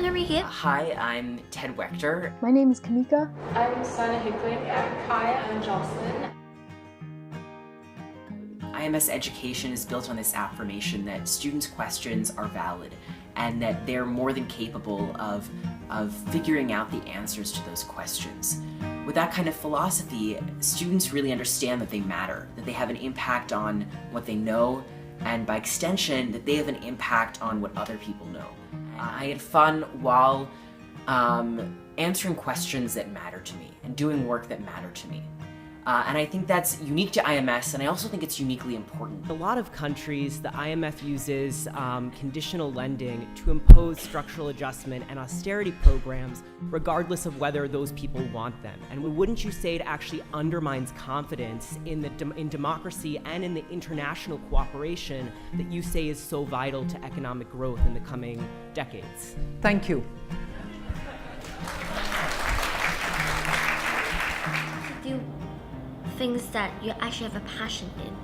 gonna read it. Hi, I'm Ted Wechter. My name is Kamika. I'm Sana Hickley. I'm Kaya. I'm Jocelyn. IMS education is built on this affirmation that students' questions are valid and that they're more than capable of figuring out the answers to those questions. With that kind of philosophy, students really understand that they matter, that they have an impact on what they know, and by extension, that they have an impact on what other people know. I had fun while answering questions that matter to me and doing work that mattered to me. And I think that's unique to IMS, and I also think it's uniquely important. In a lot of countries, the IMF uses conditional lending to impose structural adjustment and austerity programs, regardless of whether those people want them. And wouldn't you say it actually undermines confidence in democracy and in the international cooperation that you say is so vital to economic growth in the coming decades? Thank you. Things that you actually have a passion in.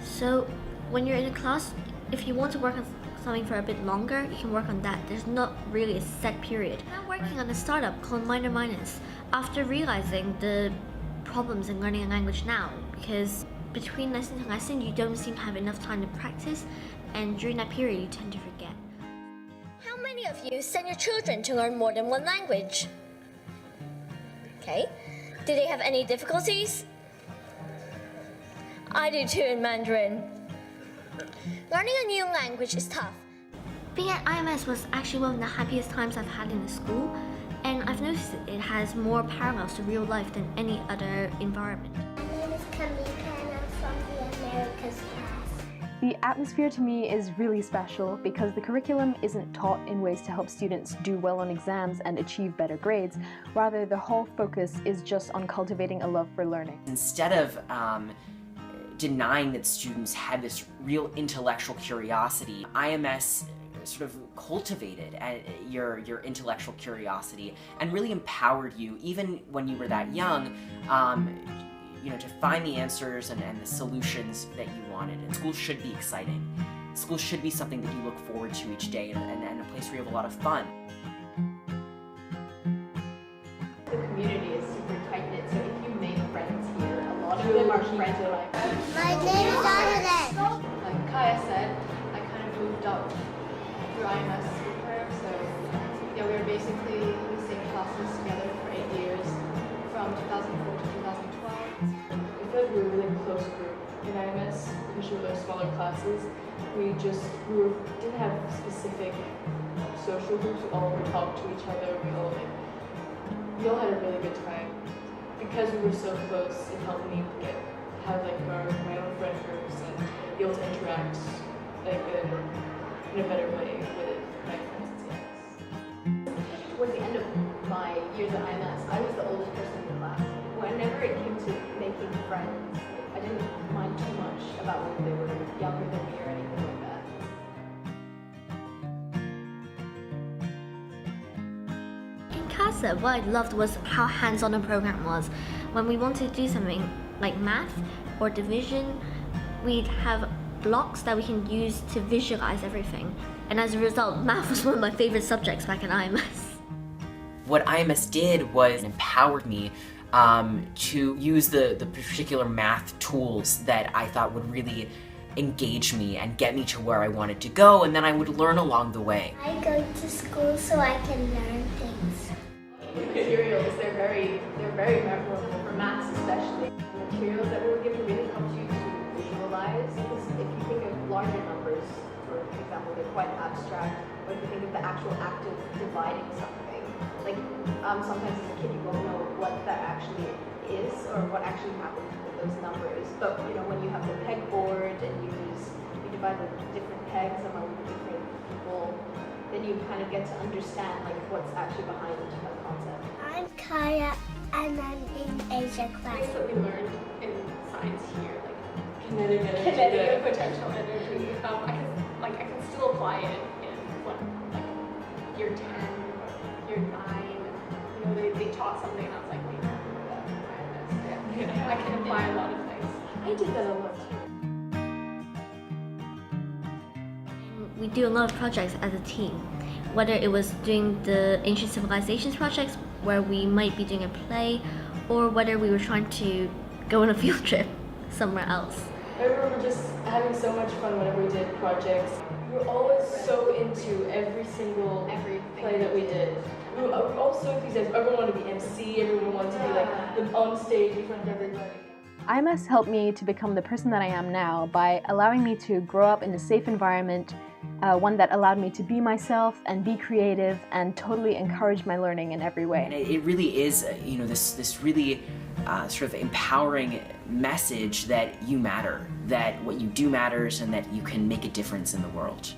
So when you're in a class, if you want to work on something for a bit longer, you can work on that. There's not really a set period. I'm working on a startup called Minor Minus after realizing the problems in learning a language now, because between lesson to lesson you don't seem to have enough time to practice, and during that period you tend to forget. How many of you send your children to learn more than one language? Okay. Do they have any difficulties? I do too in Mandarin. Learning a new language is tough. Being at IMS was actually one of the happiest times I've had in the school, and I've noticed that it has more parallels to real life than any other environment. My name is Kamika and I'm from the Americas class. The atmosphere to me is really special because the curriculum isn't taught in ways to help students do well on exams and achieve better grades. Rather, the whole focus is just on cultivating a love for learning. Instead of denying that students had this real intellectual curiosity, IMS sort of cultivated your intellectual curiosity and really empowered you, even when you were that young, to find the answers and the solutions that you wanted. And school should be exciting. School should be something that you look forward to each day and a place where you have a lot of fun. The community is super tight-knit, so if you make friends here, a lot of them are friends with My name is Jonathan. Like Kaya said, I kind of moved up through IMS with her, so yeah, we were basically in the same classes together for 8 years, from 2004 to 2012. I feel like we were a really close group in IMS because we were smaller classes. We didn't have specific social groups. We all would talk to each other. We all had a really good time. Because we were so close, it helped me have my own friend groups and be able to interact in a better way with my friends. Yes. Towards the end of my years at IMS, I was the oldest person in the class. Whenever it came to making friends, I didn't mind too much about whether they were younger than me or anything like that. In CASA, what I loved was how hands-on the program was. When we wanted to do something like math or division, we'd have blocks that we can use to visualize everything. And as a result, math was one of my favorite subjects back at IMS. What IMS did was empowered me to use the particular math tools that I thought would really engage me and get me to where I wanted to go, and then I would learn along the way. I go to school so I can learn things. The materials, they're very memorable for maths especially. The materials that we were given really helped you to visualize, because if you think of larger numbers, for example, they're quite abstract, or if you think of the actual act of dividing something, like sometimes as a kid you won't know what that actually is or what actually happens with those numbers. But when you have the pegboard and you divide the different pegs among different people, then you kind of get to understand what's actually behind the concept. I'm Kaya and I'm in Asia class. Things that we learned in science here, like Kinetic energy. kinetic and potential energy, I can still apply it in year 10 or year 9. They taught something and I was like, wait, I remember that from IMS. Yeah. I can apply a lot of things. I did that a lot too. We do a lot of projects as a team. whether it was doing the Ancient Civilizations projects where we might be doing a play, or whether we were trying to go on a field trip somewhere else. I remember just having so much fun whenever we did projects. We were always so into every single play that we did. We were all so enthusiastic. Everyone wanted to be MC, everyone wanted to be like on stage in front of everybody. IMS helped me to become the person that I am now by allowing me to grow up in a safe environment, one that allowed me to be myself and be creative and totally encourage my learning in every way. And it really is, this really sort of empowering message that you matter, that what you do matters, and that you can make a difference in the world.